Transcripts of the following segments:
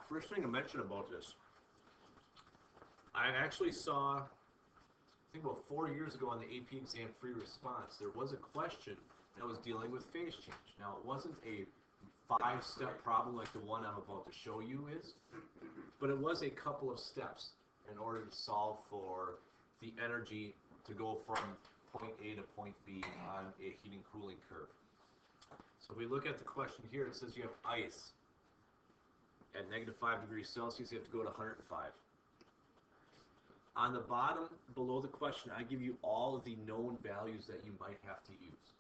First thing to mention about this, I actually saw, I think about 4 years ago on the AP exam free response, there was a question that was dealing with phase change. Now, it wasn't a five-step problem like the one I'm about to show you is, but it was a couple of steps in order to solve for the energy to go from point A to point B on a heating cooling curve. So if we look at the question here, it says you have ice at -5 degrees Celsius, you have to go to 105. On the bottom below the question, I give you all of the known values that you might have to use.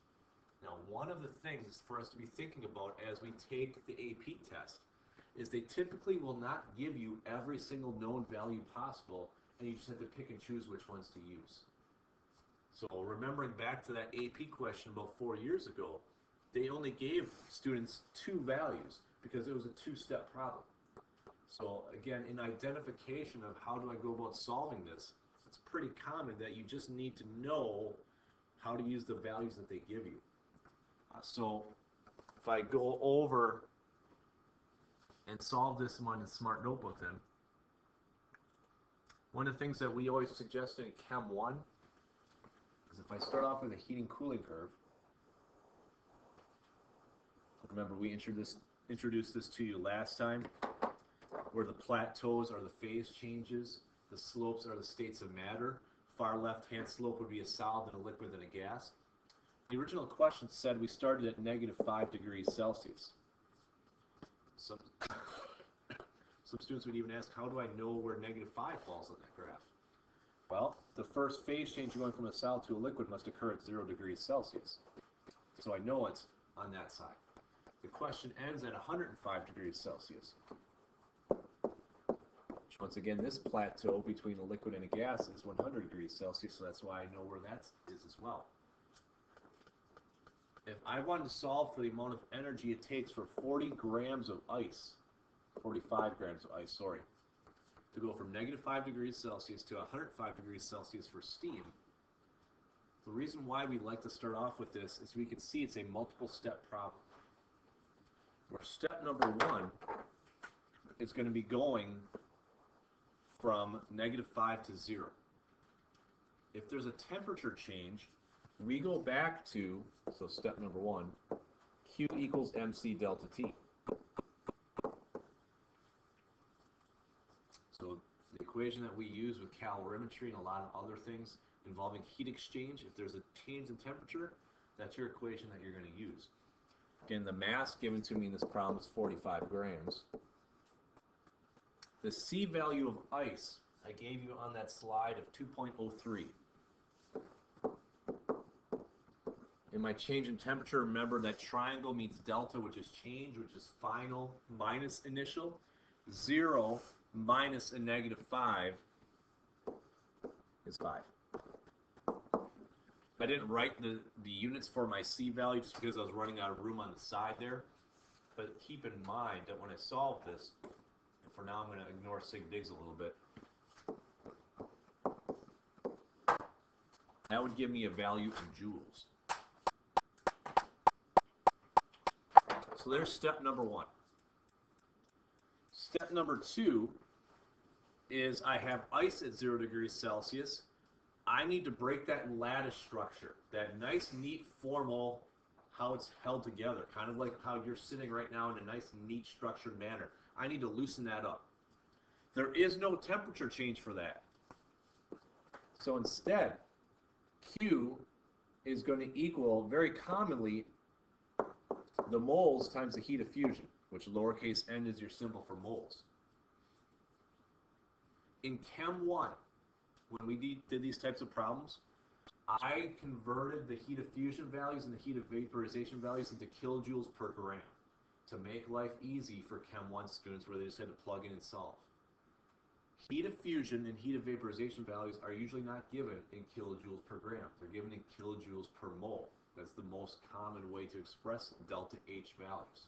Now, one of the things for us to be thinking about as we take the AP test is they typically will not give you every single known value possible, and you just have to pick and choose which ones to use. So remembering back to that AP question about 4 years ago, they only gave students two values because it was a two-step problem. So again, in identification of how do I go about solving this, it's pretty common that you just need to know how to use the values that they give you. So if I go over and solve this one in a smart notebook then, one of the things that we always suggest in Chem 1 is if I start off with a heating cooling curve, remember we introduced this to you last time, where the plateaus are the phase changes, the slopes are the states of matter. Far left-hand slope would be a solid, and a liquid, and a gas. The original question said we started at -5 degrees Celsius. Some students would even ask, how do I know where -5 falls on that graph? Well, the first phase change going from a solid to a liquid must occur at 0 degrees Celsius. So I know it's on that side. The question ends at 105 degrees Celsius. Which, once again, this plateau between a liquid and a gas is 100 degrees Celsius, so that's why I know where that is as well. If I wanted to solve for the amount of energy it takes for 40 grams of ice, 45 grams of ice, sorry, to go from -5 degrees Celsius to 105 degrees Celsius for steam, the reason why we like to start off with this is we can see it's a multiple step problem. Where step number one is going to be going from -5 to 0. If there's a temperature change, we go back to, so step number one, Q equals MC delta T. So the equation that we use with calorimetry and a lot of other things involving heat exchange, if there's a change in temperature, that's your equation that you're going to use. Again, the mass given to me in this problem is 45 grams. The C value of ice I gave you on that slide of 2.03. In my change in temperature, remember that triangle means delta, which is change, which is final minus initial. 0 minus a -5 is 5. I didn't write the units for my C value just because I was running out of room on the side there. But keep in mind that when I solve this, and for now I'm going to ignore sig digs a little bit, that would give me a value in joules. So there's step number one. Step number two is I have ice at 0 degrees Celsius. I need to break that lattice structure, that nice, neat, formal, how it's held together, kind of like how you're sitting right now in a nice, neat, structured manner. I need to loosen that up. There is no temperature change for that. So instead, Q is going to equal, very commonly, the moles times the heat of fusion, which lowercase n is your symbol for moles. In Chem 1, when we did these types of problems, I converted the heat of fusion values and the heat of vaporization values into kilojoules per gram to make life easy for Chem 1 students where they just had to plug in and solve. Heat of fusion and heat of vaporization values are usually not given in kilojoules per gram. They're given in kilojoules per mole. That's the most common way to express delta H values.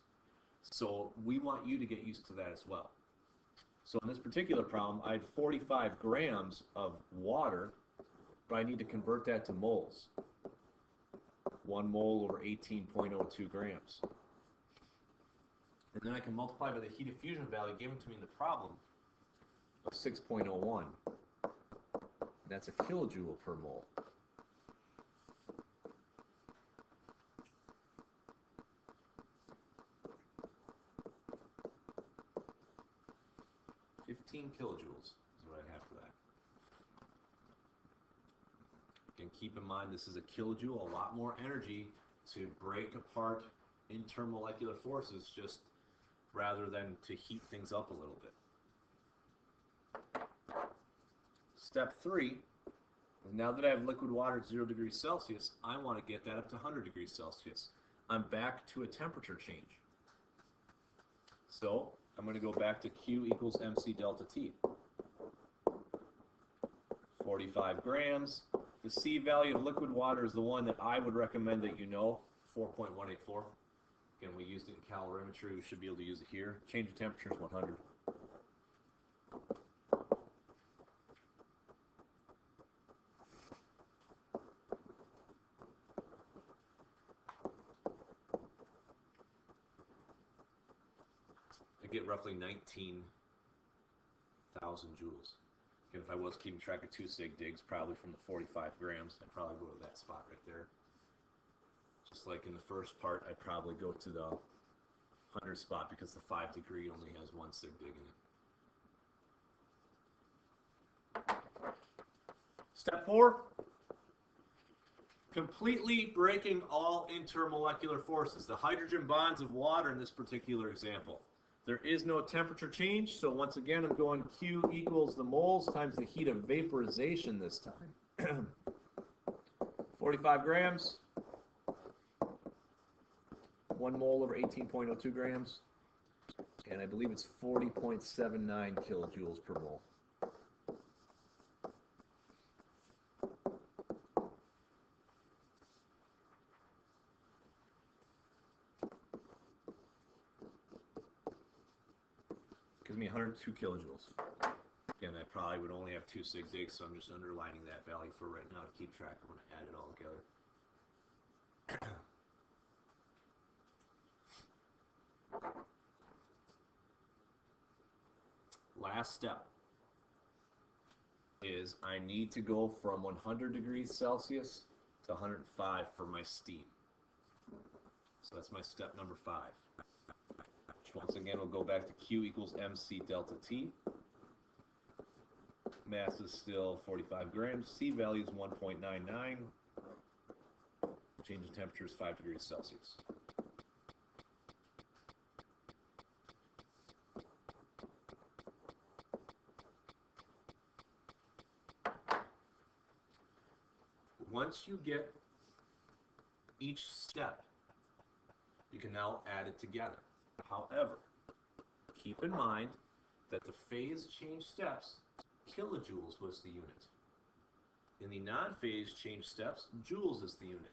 So we want you to get used to that as well. So in this particular problem, I had 45 grams of water, but I need to convert that to moles. 1 mole over 18.02 grams. And then I can multiply by the heat diffusion value given to me in the problem of 6.01. That's a kilojoule per mole. Kilojoules is what I have for that. Again, keep in mind this is a kilojoule, a lot more energy to break apart intermolecular forces just rather than to heat things up a little bit. Step 3, now that I have liquid water at 0 degrees Celsius, I want to get that up to 100 degrees Celsius. I'm back to a temperature change. So I'm going to go back to Q equals MC delta T. 45 grams. The C value of liquid water is the one that I would recommend that you know, 4.184. Again, we used it in calorimetry. We should be able to use it here. Change of temperature is 100. I get roughly 19,000 joules. Again, if I was keeping track of 2 sig digs, probably from the 45 grams, I'd probably go to that spot right there. Just like in the first part, I'd probably go to the 100 spot because the 5 degree only has 1 sig dig in it. Step 4, completely breaking all intermolecular forces. The hydrogen bonds of water in this particular example. There is no temperature change, so once again I'm going Q equals the moles times the heat of vaporization this time. 45 grams, 1 mole over 18.02 grams, and I believe it's 40.79 kilojoules per mole. Gives me 102 kilojoules. Again, I probably would only have 2 sig digs, so I'm just underlining that value for right now to keep track of when I add it all together. Last step is I need to go from 100 degrees Celsius to 105 for my steam. So that's my step number 5. Which once again we'll go back to Q equals MC delta T. Mass is still 45 grams. C value is 1.99. Change in temperature is 5 degrees Celsius. Once you get each step, you can now add it together. However, keep in mind that the phase change steps, kilojoules was the unit. In the non-phase change steps, joules is the unit.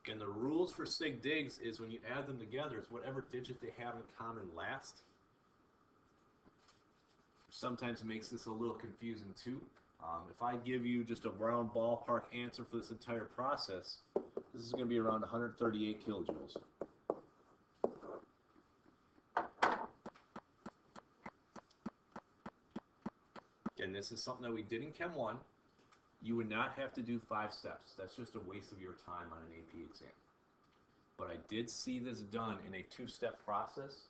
And the rules for sig digs is when you add them together, it's whatever digit they have in common last. Sometimes it makes this a little confusing too. If I give you just a round ballpark answer for this entire process, this is going to be around 138 kilojoules. And this is something that we did in Chem 1. You would not have to do 5 steps. That's just a waste of your time on an AP exam. But I did see this done in a 2-step process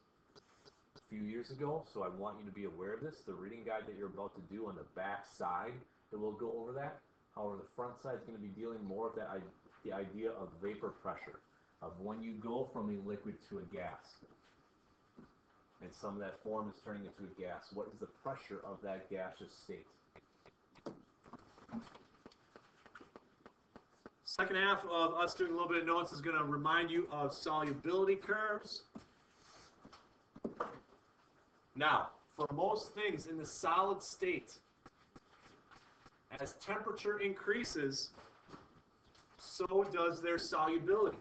a few years ago, so I want you to be aware of this. The reading guide that you're about to do on the back side, it will go over that. However, the front side is going to be dealing more with the idea of vapor pressure, of when you go from a liquid to a gas. And some of that form is turning into a gas. What is the pressure of that gaseous state? Second half of us doing a little bit of notes is going to remind you of solubility curves. Now, for most things in the solid state, as temperature increases, so does their solubility.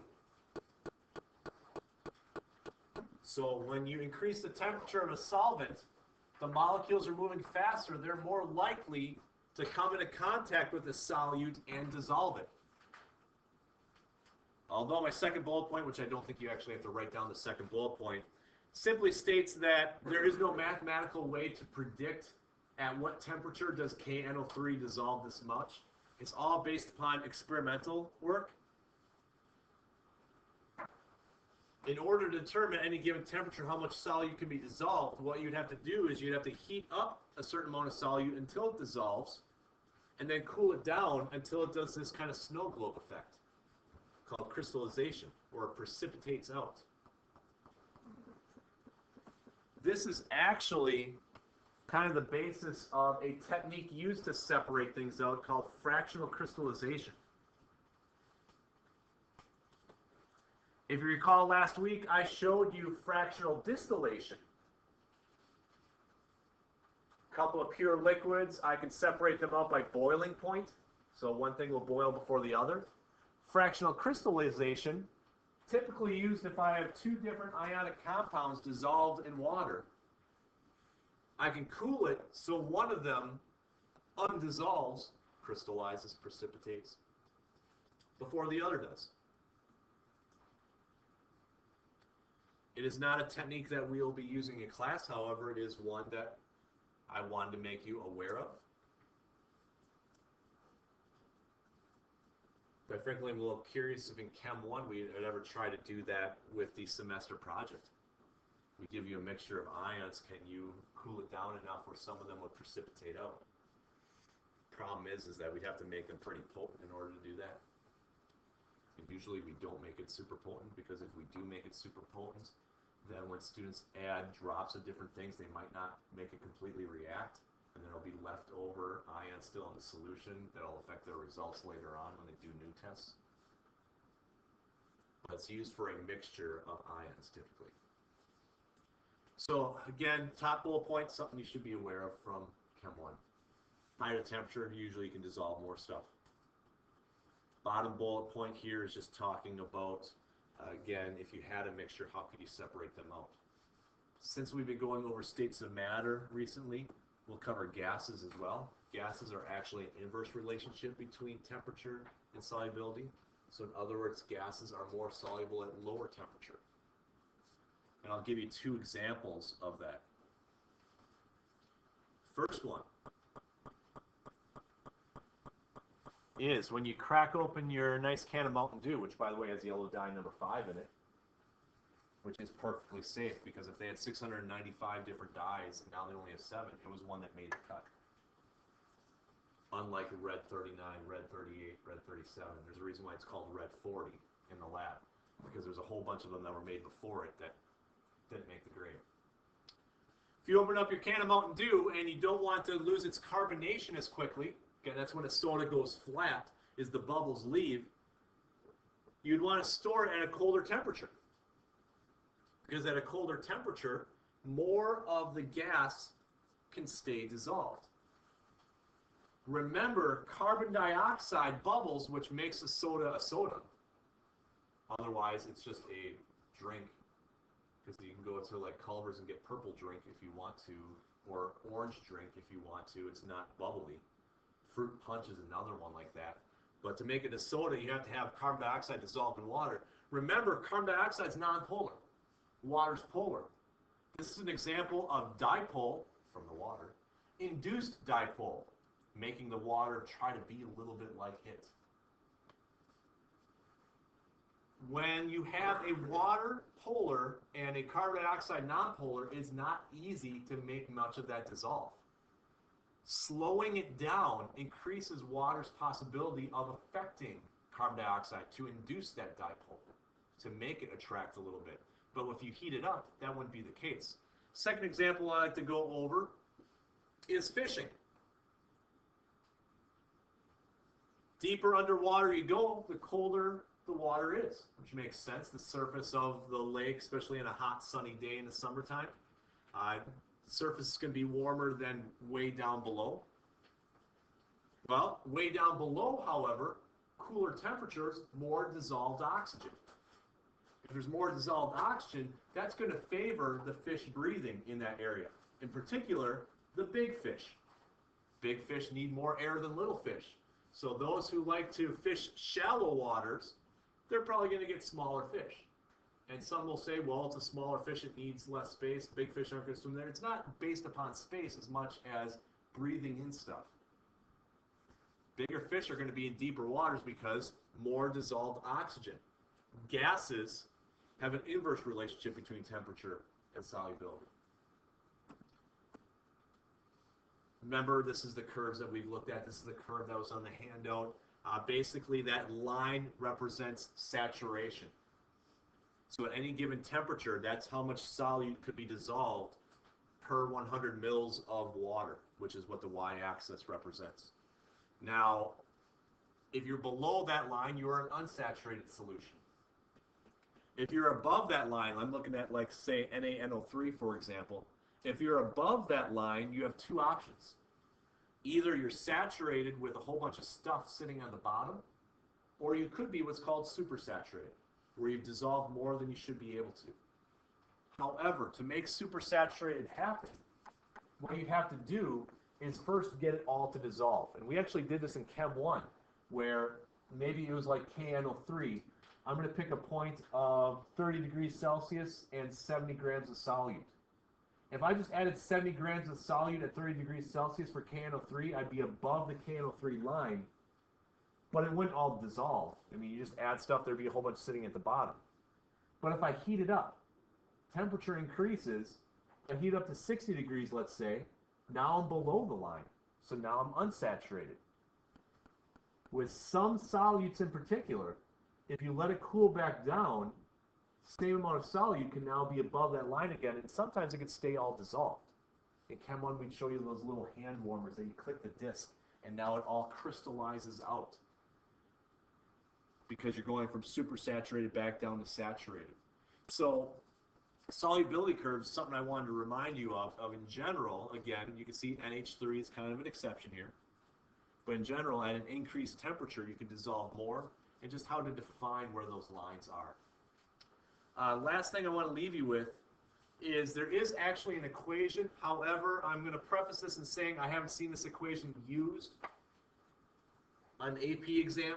So when you increase the temperature of a solvent, the molecules are moving faster. They're more likely to come into contact with the solute and dissolve it. Although my second bullet point, which I don't think you actually have to write down the second bullet point, simply states that there is no mathematical way to predict at what temperature does KNO3 dissolve this much. It's all based upon experimental work. In order to determine at any given temperature how much solute can be dissolved, what you'd have to do is you'd have to heat up a certain amount of solute until it dissolves, and then cool it down until it does this kind of snow globe effect called crystallization, or it precipitates out. This is actually kind of the basis of a technique used to separate things out called fractional crystallization. If you recall last week, I showed you fractional distillation. A couple of pure liquids, I can separate them out by boiling point. So one thing will boil before the other. Fractional crystallization, typically used if I have two different ionic compounds dissolved in water. I can cool it so one of them undissolves, crystallizes, precipitates, before the other does. It is not a technique that we will be using in class, however, it is one that I wanted to make you aware of. But frankly, I'm a little curious if in Chem 1 we would ever try to do that with the semester project. We give you a mixture of ions, can you cool it down enough where some of them would precipitate out? Problem is that we'd have to make them pretty potent in order to do that. And usually we don't make it super potent, because if we do make it super potent, then when students add drops of different things, they might not make it completely react, and there'll be leftover ions still in the solution that'll affect their results later on when they do new tests. But it's used for a mixture of ions typically. So again, top bullet point, something you should be aware of from Chem 1. Higher temperature, usually you can dissolve more stuff. Bottom bullet point here is just talking about, again, if you had a mixture, how could you separate them out? Since we've been going over states of matter recently, we'll cover gases as well. Gases are actually an inverse relationship between temperature and solubility. So in other words, gases are more soluble at lower temperature. And I'll give you two examples of that. First one is when you crack open your nice can of Mountain Dew, which by the way has yellow dye number 5 in it, which is perfectly safe, because if they had 695 different dyes and now they only have 7, it was one that made the cut. Unlike red 39, red 38, red 37, there's a reason why it's called red 40 in the lab, because there's a whole bunch of them that were made before it that didn't make the grade. If you open up your can of Mountain Dew and you don't want to lose its carbonation as quickly, okay, that's when a soda goes flat, is the bubbles leave, you'd want to store it at a colder temperature. Because at a colder temperature, more of the gas can stay dissolved. Remember, carbon dioxide bubbles, which makes a soda. Otherwise, it's just a drink. Because you can go to like Culver's and get purple drink if you want to, or orange drink if you want to. It's not bubbly. Fruit punch is another one like that. But to make it a soda, you have to have carbon dioxide dissolved in water. Remember, carbon dioxide is nonpolar. Water's polar. This is an example of dipole, from the water, induced dipole, making the water try to be a little bit like it. When you have a water polar and a carbon dioxide nonpolar, it's not easy to make much of that dissolve. Slowing it down increases water's possibility of affecting carbon dioxide to induce that dipole, to make it attract a little bit. But if you heat it up, that wouldn't be the case. Second example I like to go over is fishing. Deeper underwater you go, the colder the water is, which makes sense. The surface of the lake, especially in a hot sunny day in the summertime, the surface is going to be warmer than way down below. Well, way down below, however, cooler temperatures, more dissolved oxygen. If there's more dissolved oxygen, that's going to favor the fish breathing in that area. In particular, the big fish. Big fish need more air than little fish. So those who like to fish shallow waters, they're probably going to get smaller fish. And some will say, well, it's a smaller fish, it needs less space. Big fish aren't going to swim there. It's not based upon space as much as breathing in stuff. Bigger fish are going to be in deeper waters because more dissolved oxygen. Gases have an inverse relationship between temperature and solubility. Remember, this is the curves that we've looked at. This is the curve that was on the handout. Basically, that line represents saturation. So at any given temperature, that's how much solute could be dissolved per 100 mils of water, which is what the y-axis represents. Now, if you're below that line, you're an unsaturated solution. If you're above that line, I'm looking at, like, say, NaNO3, for example. If you're above that line, you have two options. Either you're saturated with a whole bunch of stuff sitting on the bottom, or you could be what's called supersaturated, where you've dissolved more than you should be able to. However, to make supersaturated happen, what you have to do is first get it all to dissolve. And we actually did this in Chem 1, where maybe it was like KNO3. I'm going to pick a point of 30 degrees Celsius and 70 grams of solute. If I just added 70 grams of solute at 30 degrees Celsius for KNO3, I'd be above the KNO3 line, but it wouldn't all dissolve. I mean, you just add stuff, there'd be a whole bunch sitting at the bottom. But if I heat it up, temperature increases, I heat up to 60 degrees, let's say, now I'm below the line. So now I'm unsaturated. With some solutes in particular, if you let it cool back down, same amount of solute can now be above that line again, and sometimes it can stay all dissolved. In Chem 1, we'd show you those little hand warmers that you click the disc, and now it all crystallizes out because you're going from supersaturated back down to saturated. So solubility curves is something I wanted to remind you of in general. Again, you can see NH3 is kind of an exception here. But in general, at an increased temperature, you can dissolve more, and just how to define where those lines are. Last thing I want to leave you with is there is actually an equation. However, I'm going to preface this in saying I haven't seen this equation used on an AP exam.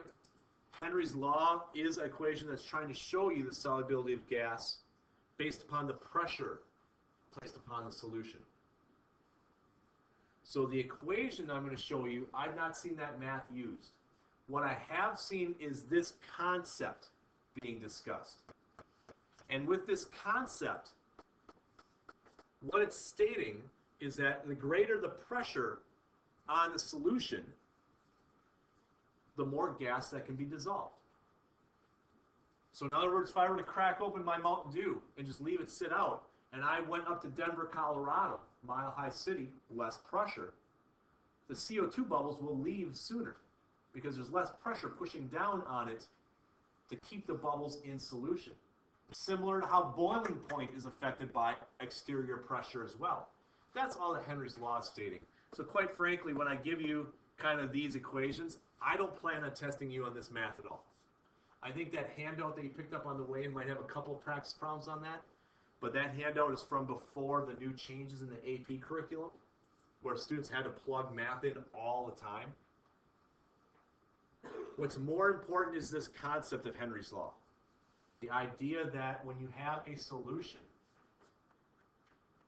Henry's law is an equation that's trying to show you the solubility of gas based upon the pressure placed upon the solution. So the equation I'm going to show you, I've not seen that math used. What I have seen is this concept being discussed. And with this concept, what it's stating is that the greater the pressure on the solution, the more gas that can be dissolved. So in other words, if I were to crack open my Mountain Dew and just leave it sit out, and I went up to Denver, Colorado, Mile High City, less pressure, the CO2 bubbles will leave sooner because there's less pressure pushing down on it to keep the bubbles in solution. Similar to how boiling point is affected by exterior pressure as well. That's all that Henry's law is stating. So quite frankly, when I give you kind of these equations, I don't plan on testing you on this math at all. I think that handout that you picked up on the way might have a couple of practice problems on that, but that handout is from before the new changes in the AP curriculum, where students had to plug math in all the time. What's more important is this concept of Henry's law. The idea that when you have a solution,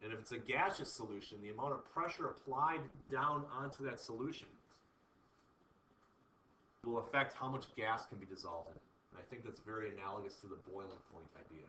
and if it's a gaseous solution, the amount of pressure applied down onto that solution will affect how much gas can be dissolved in it. And I think that's very analogous to the boiling point idea.